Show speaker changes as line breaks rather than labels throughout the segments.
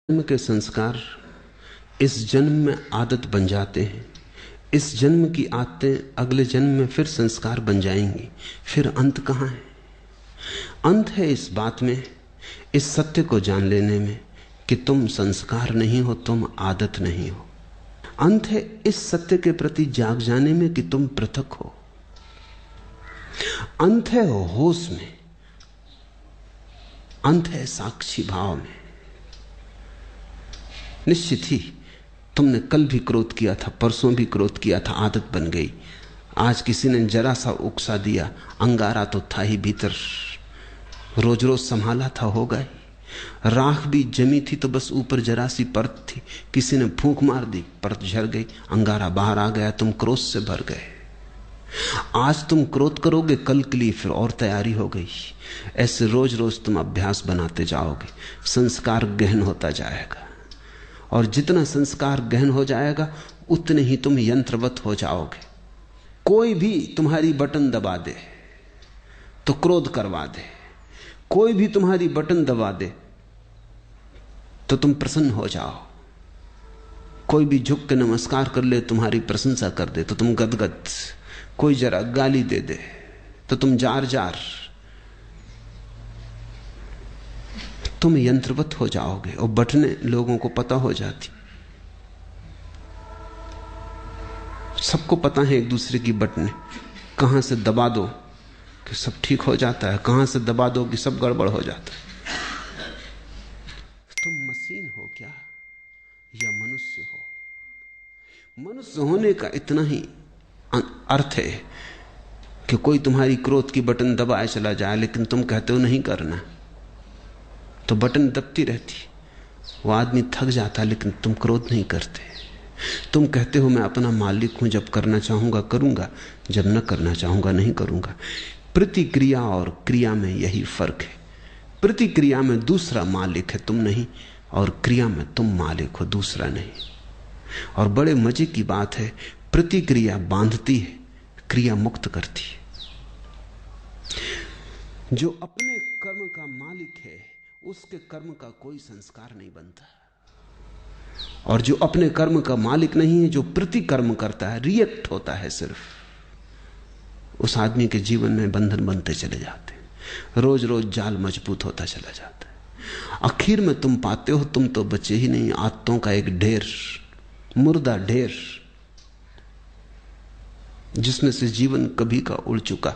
जन्म के संस्कार इस जन्म में आदत बन जाते हैं। इस जन्म की आदतें अगले जन्म में फिर संस्कार बन जाएंगी। फिर अंत कहाँ है? अंत है इस बात में, इस सत्य को जान लेने में कि तुम संस्कार नहीं हो, तुम आदत नहीं हो। अंत है इस सत्य के प्रति जाग जाने में कि तुम पृथक हो। अंत है होश में, अंत है साक्षी भाव में। निश्चित ही तुमने कल भी क्रोध किया था, परसों भी क्रोध किया था, आदत बन गई। आज किसी ने जरा सा उकसा दिया, अंगारा तो था ही भीतर, रोज रोज संभाला था, हो गई। राख भी जमी थी तो बस ऊपर जरा सी परत थी, किसी ने फूंक मार दी, परत झड़ गई, अंगारा बाहर आ गया, तुम क्रोध से भर गए। आज तुम क्रोध करोगे, कल के लिए फिर और तैयारी हो गई। ऐसे रोज रोज तुम अभ्यास बनाते जाओगे, संस्कार गहन होता जाएगा। और जितना संस्कार गहन हो जाएगा उतने ही तुम यंत्रवत हो जाओगे। कोई भी तुम्हारी बटन दबा दे तो क्रोध करवा दे, कोई भी तुम्हारी बटन दबा दे तो तुम प्रसन्न हो जाओ। कोई भी झुक के नमस्कार कर ले, तुम्हारी प्रशंसा कर दे तो तुम गदगद। कोई जरा गाली दे दे तो तुम जार जार। तुम यंत्रवत हो जाओगे और बटने लोगों को पता हो जाती। सबको पता है एक दूसरे की बटने, कहां से दबा दो कि सब ठीक हो जाता है, कहां से दबा दो कि सब गड़बड़ हो जाता है। तुम मशीन हो क्या या मनुष्य हो? मनुष्य होने का इतना ही अर्थ है कि कोई तुम्हारी क्रोध की बटन दबाए चला जाए, लेकिन तुम कहते हो नहीं करना, तो बटन दबती रहती। वो आदमी थक जाता, लेकिन तुम क्रोध नहीं करते। तुम कहते हो मैं अपना मालिक हूं, जब करना चाहूंगा करूंगा, जब न करना चाहूंगा नहीं करूंगा। प्रतिक्रिया और क्रिया में यही फर्क है। प्रतिक्रिया में दूसरा मालिक है, तुम नहीं, और क्रिया में तुम मालिक हो, दूसरा नहीं। और बड़े मजे की बात है, प्रतिक्रिया बांधती है, क्रिया मुक्त करती है। जो अपने कर्म का मालिक है उसके कर्म का कोई संस्कार नहीं बनता, और जो अपने कर्म का मालिक नहीं है, जो प्रतिकर्म करता है, रिएक्ट होता है सिर्फ, उस आदमी के जीवन में बंधन बनते चले जाते हैं। रोज रोज जाल मजबूत होता चला जाता है। आखिर में तुम पाते हो तुम तो बचे ही नहीं, आदतों का एक ढेर, मुर्दा ढेर, जिसमें से जीवन कभी का उड़ चुका।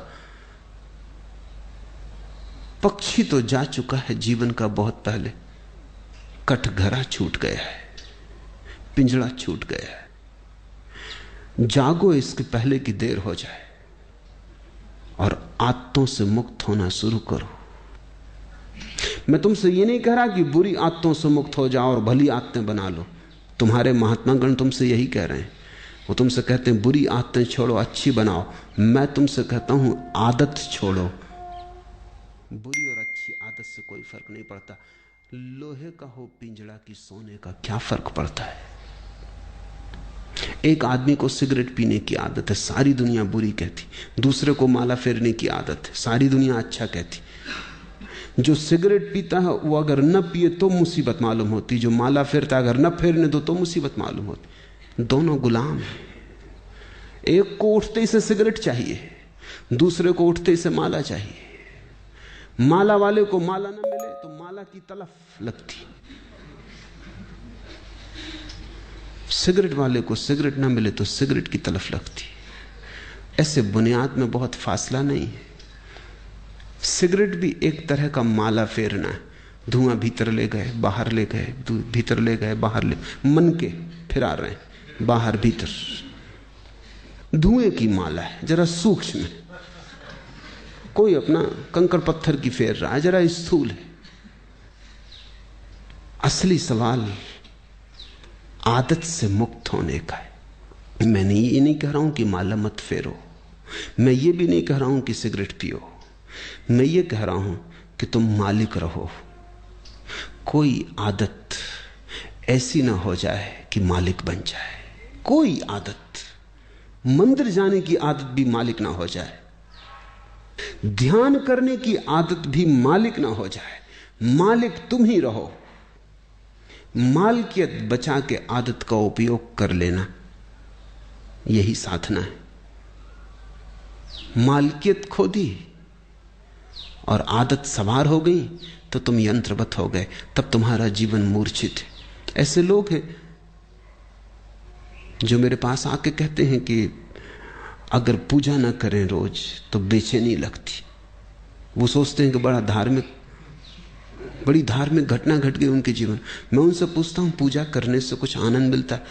पक्षी तो जा चुका है जीवन का बहुत पहले, कटघरा छूट गया है, पिंजड़ा छूट गया है। जागो इसके पहले कि देर हो जाए, और आदतों से मुक्त होना शुरू करो। मैं तुमसे ये नहीं कह रहा कि बुरी आदतों से मुक्त हो जाओ और भली आदतें बना लो। तुम्हारे महात्मागण तुमसे यही कह रहे हैं। वो तुमसे कहते हैं बुरी आदतें छोड़ो, अच्छी बनाओ। मैं तुमसे कहता हूं आदत छोड़ो। बुरी और अच्छी आदत से कोई फर्क नहीं पड़ता। लोहे का हो पिंजड़ा की सोने का क्या फर्क पड़ता है? एक आदमी को सिगरेट पीने की आदत है, सारी दुनिया बुरी कहती। दूसरे को माला फेरने की आदत है, सारी दुनिया अच्छा कहती। जो सिगरेट पीता है वो अगर न पिए तो मुसीबत मालूम होती, जो माला फेरता अगर न फेरने दो तो मुसीबत मालूम होती। दोनों गुलाम हैं। एक को उठते ही से सिगरेट चाहिए, दूसरे को उठते ही से माला चाहिए। माला वाले को माला न मिले तो माला की तलफ लगती, सिगरेट वाले को सिगरेट ना मिले तो सिगरेट की तलफ लगती। ऐसे बुनियाद में बहुत फासला नहीं है। सिगरेट भी एक तरह का माला फेरना है। धुआं भीतर ले गए बाहर ले गए, भीतर ले गए बाहर ले, मन के फिरा रहे हैं बाहर भीतर। धुएं की माला है, जरा सूक्ष्म है। कोई अपना कंकड़ पत्थर की फेर रहा है, जरा स्थूल है। असली सवाल आदत से मुक्त होने का है। मैं ये नहीं कह रहा हूं कि माला मत फेरो, मैं ये भी नहीं कह रहा हूं कि सिगरेट पियो। मैं ये कह रहा हूं कि तुम मालिक रहो। कोई आदत ऐसी ना हो जाए कि मालिक बन जाए। कोई आदत, मंदिर जाने की आदत भी मालिक ना हो जाए, ध्यान करने की आदत भी मालिक ना हो जाए। मालिक तुम ही रहो। मालकियत बचा के आदत का उपयोग कर लेना, यही साधना है। मालकियत खो दी और आदत सवार हो गई तो तुम यंत्रवत हो गए, तब तुम्हारा जीवन मूर्छित है। ऐसे लोग हैं जो मेरे पास आके कहते हैं कि अगर पूजा ना करें रोज तो बेचैनी लगती। वो सोचते हैं कि बड़ी धार्मिक घटना घट गई उनके जीवन। मैं उनसे पूछता हूं पूजा करने से कुछ आनंद मिलता है?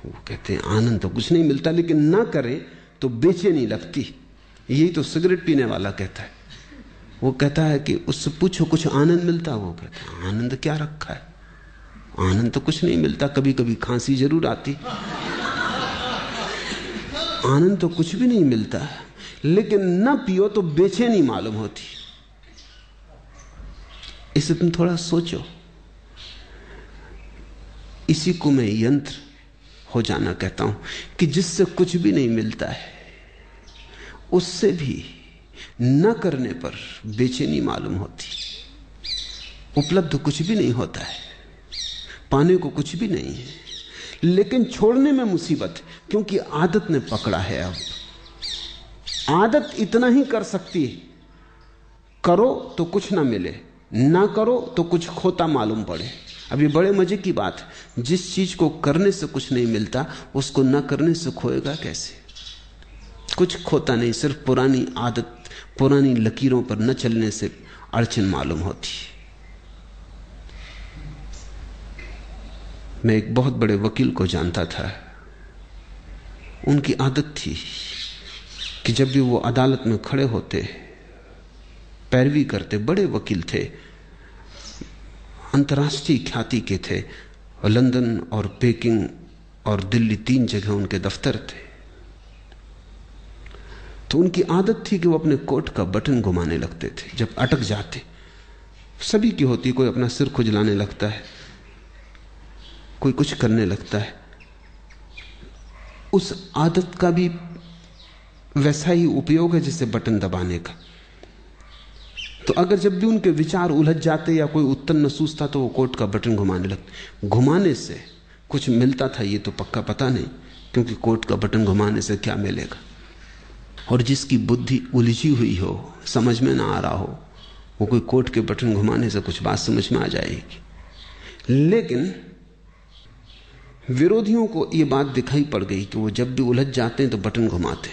वो कहते हैं आनंद तो कुछ नहीं मिलता, लेकिन ना करें तो बेचैनी लगती। यही तो सिगरेट पीने वाला कहता है। वो कहता है कि उससे पूछो कुछ आनंद मिलता? वो कहता है आनंद क्या रखा है, आनंद तो कुछ नहीं मिलता, कभी कभी खांसी जरूर आती, आनंद तो कुछ भी नहीं मिलता। लेकिन ना पियो तो बेचैनी मालूम होती। इसे तुम थोड़ा सोचो। इसी को मैं यंत्र हो जाना कहता हूं कि जिससे कुछ भी नहीं मिलता है, उससे भी न करने पर बेचैनी मालूम होती। उपलब्ध कुछ भी नहीं होता है, पाने को कुछ भी नहीं है, लेकिन छोड़ने में मुसीबत, क्योंकि आदत ने पकड़ा है। अब आदत इतना ही कर सकती है, करो तो कुछ ना मिले, ना करो तो कुछ खोता मालूम पड़े। अब ये बड़े मजे की बात है, जिस चीज को करने से कुछ नहीं मिलता उसको ना करने से खोएगा कैसे? कुछ खोता नहीं, सिर्फ पुरानी आदत, पुरानी लकीरों पर न चलने से अड़चन मालूम होती। मैं एक बहुत बड़े वकील को जानता था। उनकी आदत थी कि जब भी वो अदालत में खड़े होते, पैरवी करते, बड़े वकील थे, अंतर्राष्ट्रीय ख्याति के थे, और लंदन और पेकिंग और दिल्ली 3 जगह उनके दफ्तर थे। तो उनकी आदत थी कि वो अपने कोट का बटन घुमाने लगते थे जब अटक जाते। सभी की होती, कोई अपना सिर खुजलाने लगता है, कोई कुछ करने लगता है। उस आदत का भी वैसा ही उपयोग है जैसे बटन दबाने का। तो अगर जब भी उनके विचार उलझ जाते या कोई उत्तर न सूझता तो वो कोट का बटन घुमाने लगते। घुमाने से कुछ मिलता था ये तो पक्का पता नहीं, क्योंकि कोट का बटन घुमाने से क्या मिलेगा। और जिसकी बुद्धि उलझी हुई हो, समझ में ना आ रहा हो, वो कोई कोट के बटन घुमाने से कुछ बात समझ में आ जाएगी। लेकिन विरोधियों को ये बात दिखाई पड़ गई कि वो जब भी उलझ जाते हैं तो बटन घुमाते।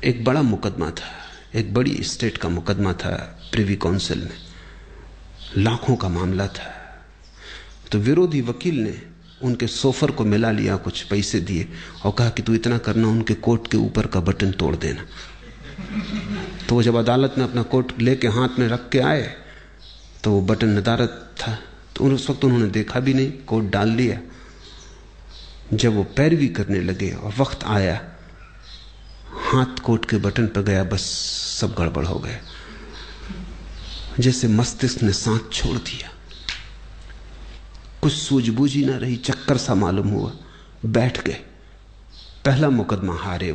एक बड़ा मुकदमा था, एक बड़ी स्टेट का मुकदमा था प्रिवी काउंसिल में, लाखों का मामला था। तो विरोधी वकील ने उनके सोफर को मिला लिया, कुछ पैसे दिए और कहा कि तू इतना करना, उनके कोट के ऊपर का बटन तोड़ देना। तो वो जब अदालत में अपना कोट लेके हाथ में रख के आए तो वो बटन नदारद था। तो उस वक्त उन्होंने देखा भी नहीं, कोट डाल लिया। जब वो पैरवी करने लगे और वक्त आया, हाथ कोट के बटन पर गया, बस सब गड़बड़ हो गया। जैसे मस्तिष्क ने सांस छोड़ दिया, कुछ सूझबूझ ही ना रही, चक्कर सा मालूम हुआ, बैठ गए। पहला मुकदमा हारे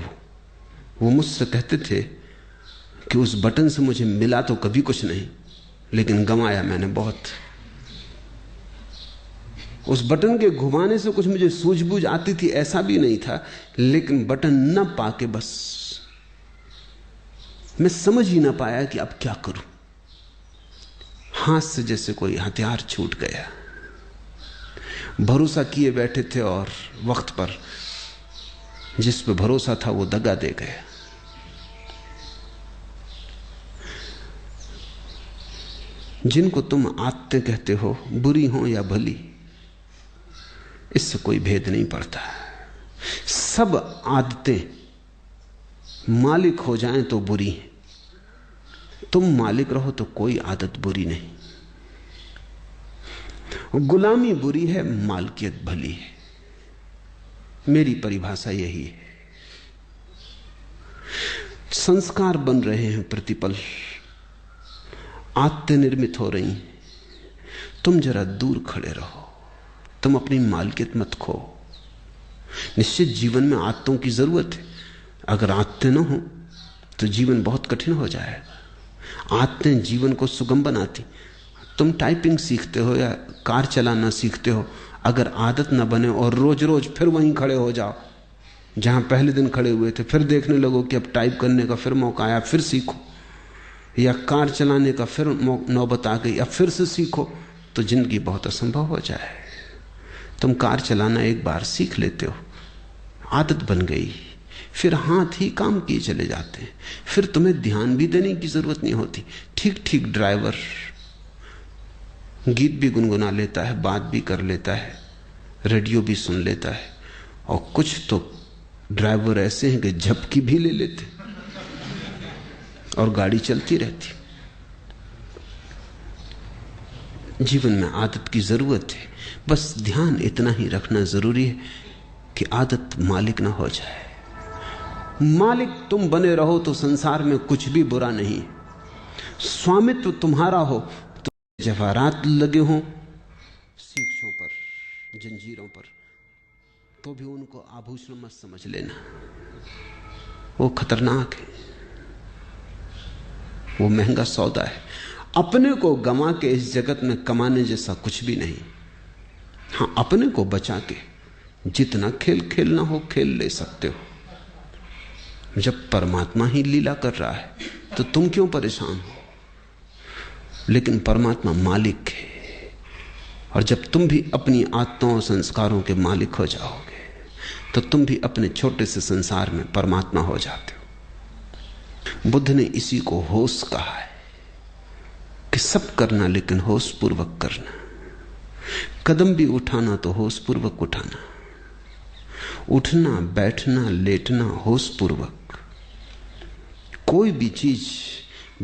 वो मुझसे कहते थे कि उस बटन से मुझे मिला तो कभी कुछ नहीं, लेकिन गंवाया मैंने बहुत। उस बटन के घुमाने से कुछ मुझे सूझबूझ आती थी ऐसा भी नहीं था, लेकिन बटन न पाके बस मैं समझ ही ना पाया कि अब क्या करूं। हाथ से जैसे कोई हथियार छूट गया। भरोसा किए बैठे थे और वक्त पर जिस पे भरोसा था वो दगा दे गया। जिनको तुम आदतें कहते हो, बुरी हो या भली, इससे कोई भेद नहीं पड़ता। सब आदतें मालिक हो जाएं तो बुरी हैं, तुम मालिक रहो तो कोई आदत बुरी नहीं। गुलामी बुरी है, मालकियत भली है। मेरी परिभाषा यही है। संस्कार बन रहे हैं प्रतिपल, आदतें निर्मित हो रही हैं। तुम जरा दूर खड़े रहो, तुम अपनी मालकियत मत खो। निश्चित जीवन में आदतों की जरूरत है। अगर आदतें न हो तो जीवन बहुत कठिन हो जाएगा। आदतें जीवन को सुगम बनाती। तुम टाइपिंग सीखते हो या कार चलाना सीखते हो, अगर आदत ना बने और रोज रोज फिर वहीं खड़े हो जाओ जहां पहले दिन खड़े हुए थे, फिर देखने लगो कि अब टाइप करने का फिर मौका आया, फिर सीखो, या कार चलाने का फिर नौबत आ गई, अब फिर से सीखो, तो जिंदगी बहुत असंभव हो जाए। तुम कार चलाना एक बार सीख लेते हो, आदत बन गई, फिर हाथ ही काम किए चले जाते हैं, फिर तुम्हें ध्यान भी देने की जरूरत नहीं होती। ठीक ठीक ड्राइवर गीत भी गुनगुना लेता है, बात भी कर लेता है, रेडियो भी सुन लेता है, और कुछ तो ड्राइवर ऐसे हैं कि झपकी भी ले लेते और गाड़ी चलती रहती। जीवन में आदत की जरूरत है, बस ध्यान इतना ही रखना जरूरी है कि आदत मालिक ना हो जाए। मालिक तुम बने रहो तो संसार में कुछ भी बुरा नहीं। स्वामित्व तुम्हारा हो तो जवाहरात लगे हों सींचों पर, जंजीरों पर, तो भी उनको आभूषण मत समझ लेना, वो खतरनाक है, वो महंगा सौदा है। अपने को गंवा के इस जगत में कमाने जैसा कुछ भी नहीं। हाँ, अपने को बचा के जितना खेल खेलना हो खेल ले सकते हो। जब परमात्मा ही लीला कर रहा है तो तुम क्यों परेशान हो? लेकिन परमात्मा मालिक है, और जब तुम भी अपनी आत्माओं और संस्कारों के मालिक हो जाओगे तो तुम भी अपने छोटे से संसार में परमात्मा हो जाते हो। बुद्ध ने इसी को होश कहा है कि सब करना लेकिन होश पूर्वक करना। कदम भी उठाना तो होश पूर्वक उठाना, उठना बैठना लेटना होश पूर्वक। कोई भी चीज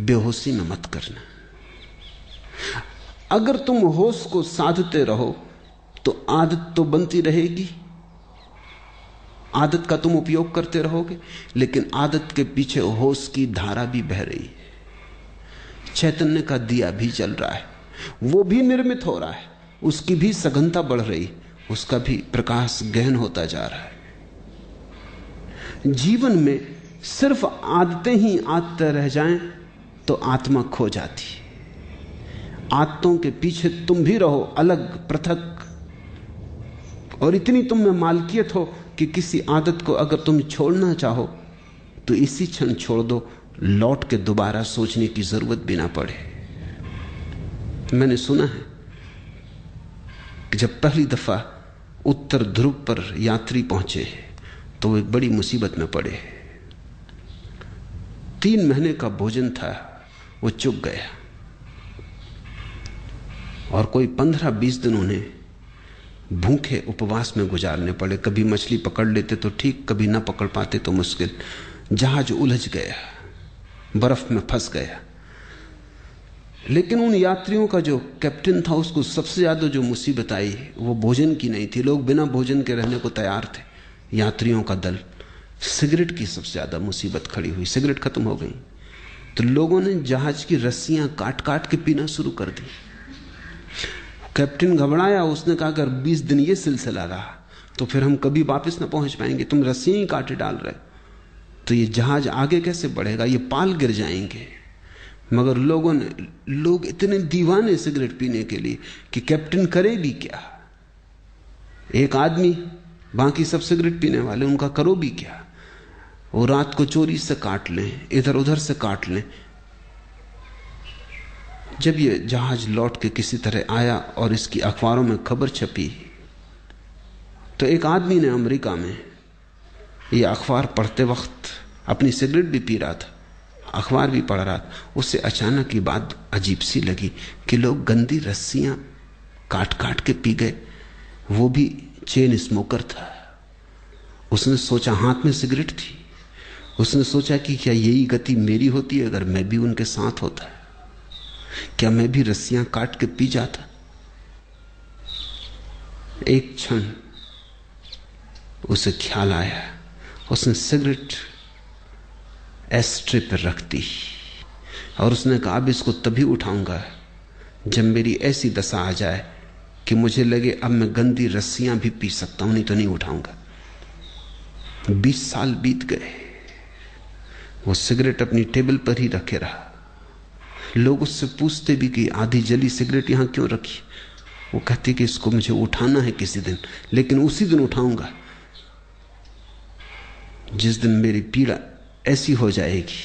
बेहोशी में मत करना। अगर तुम होश को साधते रहो तो आदत तो बनती रहेगी, आदत का तुम उपयोग करते रहोगे, लेकिन आदत के पीछे होश की धारा भी बह रही है। चैतन्य का दिया भी जल रहा है, वो भी निर्मित हो रहा है, उसकी भी सघनता बढ़ रही, उसका भी प्रकाश गहन होता जा रहा है। जीवन में सिर्फ आदतें ही आदतें रह जाएं तो आत्मा खो जाती है। आदतों के पीछे तुम भी रहो अलग पृथक, और इतनी तुम में मालकियत हो कि किसी आदत को अगर तुम छोड़ना चाहो तो इसी क्षण छोड़ दो, लौट के दोबारा सोचने की जरूरत भी ना पड़े। मैंने सुना है कि जब पहली दफा उत्तर ध्रुव पर यात्री पहुंचे तो वो एक बड़ी मुसीबत में पड़े। 3 महीने का भोजन था, वो चुक गया, और कोई 15-20 दिन उन्हें भूखे उपवास में गुजारने पड़े। कभी मछली पकड़ लेते तो ठीक, कभी ना पकड़ पाते तो मुश्किल। जहाज उलझ गया, बर्फ में फंस गया। लेकिन उन यात्रियों का जो कैप्टन था, उसको सबसे ज्यादा जो मुसीबत आई वो भोजन की नहीं थी। लोग बिना भोजन के रहने को तैयार थे, यात्रियों का दल। सिगरेट की सबसे ज्यादा मुसीबत खड़ी हुई। सिगरेट खत्म हो गई तो लोगों ने जहाज की रस्सियां काट काट के पीना शुरू कर दी। कैप्टन घबराया, उसने कहा अगर 20 दिन ये सिलसिला रहा तो फिर हम कभी वापस ना पहुंच पाएंगे। तुम रस्सियां ही काटे डाल रहे तो ये जहाज आगे कैसे बढ़ेगा, ये पाल गिर जाएंगे। मगर लोग इतने दीवाने सिगरेट पीने के लिए कि कैप्टन करे भी क्या। एक आदमी, बाकी सब सिगरेट पीने वाले, उनका करो भी क्या। वो रात को चोरी से काट लें, इधर उधर से काट लें। जब ये जहाज लौट के किसी तरह आया और इसकी अखबारों में खबर छपी तो एक आदमी ने अमेरिका में ये अखबार पढ़ते वक्त अपनी सिगरेट भी पी रहा था, अखबार भी पढ़ रहा था। उससे अचानक ये बात अजीब सी लगी कि लोग गंदी रस्सियां काट काट के पी गए। वो भी चेन स्मोकर था। उसने सोचा, हाथ में सिगरेट थी, उसने सोचा कि क्या यही गति मेरी होती है अगर मैं भी उनके साथ होता है? क्या मैं भी रस्सियां काट के पी जाता? एक क्षण उसे ख्याल आया, उसने सिगरेट एस्ट्रे पर रख दी और उसने कहा अब इसको तभी उठाऊंगा जब मेरी ऐसी दशा आ जाए कि मुझे लगे अब मैं गंदी रस्सियां भी पी सकता हूं, नहीं तो नहीं उठाऊंगा। 20 साल बीत गए, वो सिगरेट अपनी टेबल पर ही रखे रहा। लोग उससे पूछते भी कि आधी जली सिगरेट यहां क्यों रखी, वो कहती कि इसको मुझे उठाना है किसी दिन, लेकिन उसी दिन उठाऊंगा जिस दिन मेरी पीड़ा ऐसी हो जाएगी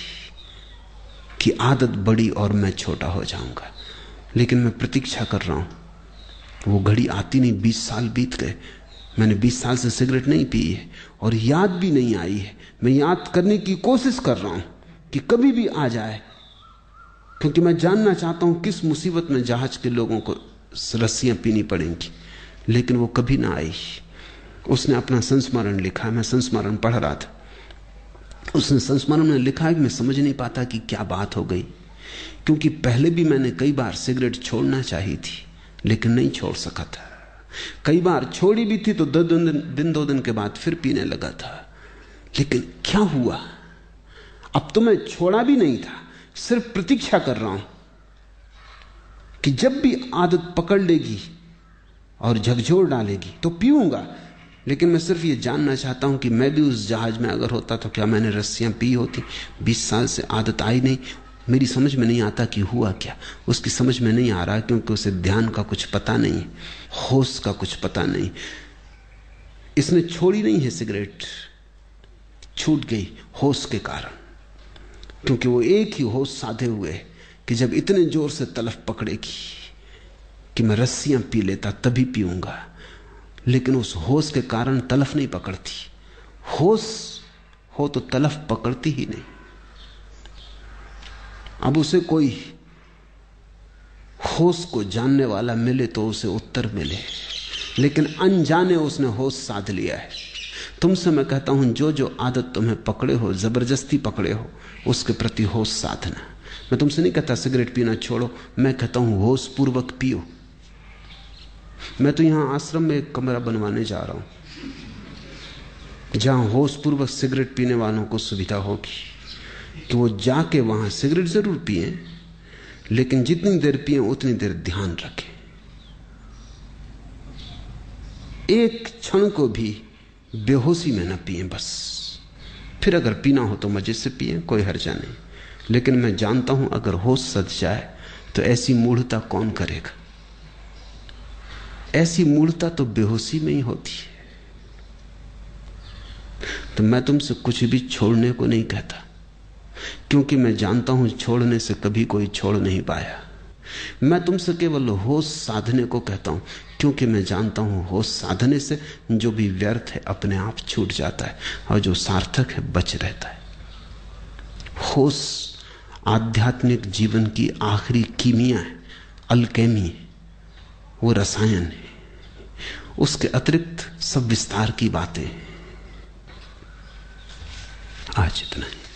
कि आदत बड़ी और मैं छोटा हो जाऊंगा। लेकिन मैं प्रतीक्षा कर रहा हूं, वो घड़ी आती नहीं। 20 साल बीत गए, मैंने 20 साल से सिगरेट नहीं पी है और याद भी नहीं आई है। मैं याद करने की कोशिश कर रहा हूं कि कभी भी आ जाए, क्योंकि मैं जानना चाहता हूं किस मुसीबत में जहाज के लोगों को रस्सियां पीनी पड़ेंगी, लेकिन वो कभी ना आई। उसने अपना संस्मरण लिखा, मैं संस्मरण पढ़ रहा था। उसने संस्मरण में लिखा है कि मैं समझ नहीं पाता कि क्या बात हो गई, क्योंकि पहले भी मैंने कई बार सिगरेट छोड़ना चाही थी लेकिन नहीं छोड़ सका था। कई बार छोड़ी भी थी तो 2 दिन के बाद फिर पीने लगा था। लेकिन क्या हुआ, अब तो मैं छोड़ा भी नहीं था, सिर्फ प्रतीक्षा कर रहा हूं कि जब भी आदत पकड़ लेगी और झकझोर डालेगी तो पीऊंगा। लेकिन मैं सिर्फ ये जानना चाहता हूं कि मैं भी उस जहाज में अगर होता तो क्या मैंने रस्सियां पी होती। 20 साल से आदत आई नहीं, मेरी समझ में नहीं आता कि हुआ क्या। उसकी समझ में नहीं आ रहा क्योंकि उसे ध्यान का कुछ पता नहीं, होश का कुछ पता नहीं। इसने छोड़ी नहीं है सिगरेट, छूट गई होश के कारण, क्योंकि वो एक ही होश साधे हुए कि जब इतने जोर से तलफ पकड़ेगी कि मैं रस्सियां पी लेता तभी पीऊंगा। लेकिन उस होश के कारण तलफ नहीं पकड़ती। होश हो तो तलफ पकड़ती ही नहीं। अब उसे कोई होश को जानने वाला मिले तो उसे उत्तर मिले, लेकिन अनजाने उसने होश साध लिया है। तुमसे मैं कहता हूं, जो जो आदत तुम्हें पकड़े हो, जबरदस्ती पकड़े हो, उसके प्रति होश साधना। मैं तुमसे नहीं कहता सिगरेट पीना छोड़ो, मैं कहता हूं होश पूर्वक पियो। मैं तो यहां आश्रम में एक कमरा बनवाने जा रहा हूं जहां होश पूर्वक सिगरेट पीने वालों को सुविधा होगी कि वो जाके वहां सिगरेट जरूर पिए, लेकिन जितनी देर पिए उतनी देर ध्यान रखें। एक क्षण को भी बेहोशी में न पिए बस। फिर अगर पीना हो तो मजे से पिए, कोई हर्जा नहीं। लेकिन मैं जानता हूं अगर होश सज जाए तो ऐसी मूढ़ता कौन करेगा। ऐसी मूढ़ता तो बेहोशी में ही होती है। तो मैं तुमसे कुछ भी छोड़ने को नहीं कहता, क्योंकि मैं जानता हूं छोड़ने से कभी कोई छोड़ नहीं पाया। मैं तुमसे केवल होश साधने को कहता हूं, क्योंकि मैं जानता हूं होश साधने से जो भी व्यर्थ है अपने आप छूट जाता है और जो सार्थक है बच रहता है। होश आध्यात्मिक जीवन की आखिरी कीमिया है, अल्केमी है, वो रसायन है। उसके अतिरिक्त सब विस्तार की बातें हैं। आज इतना ही।